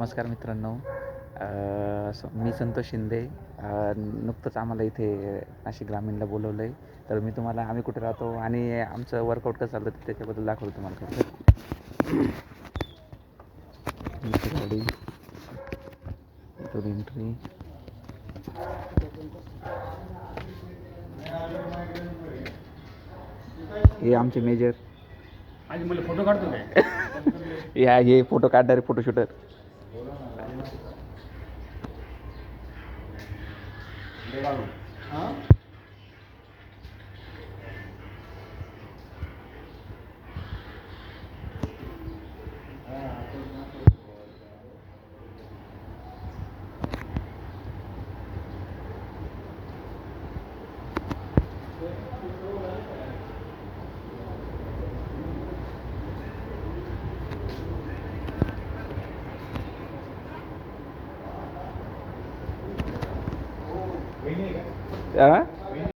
नमस्कार मित्रांनो. मी संतोष शिंदे. नुकतंच आम्हाला इथे नाशिक ग्रामीणला बोलवलं आहे. तर मी तुम्हाला आम्ही कुठे राहतो आणि आमचं वर्कआउट कसं चालतं त्याच्याबद्दल दाखवतो तुम्हाला खरं. गाडी इथून एंट्री. हे आमचे मेजर. आणि मला फोटो काढतो काय? हे फोटो काढणारे फोटो शूटर.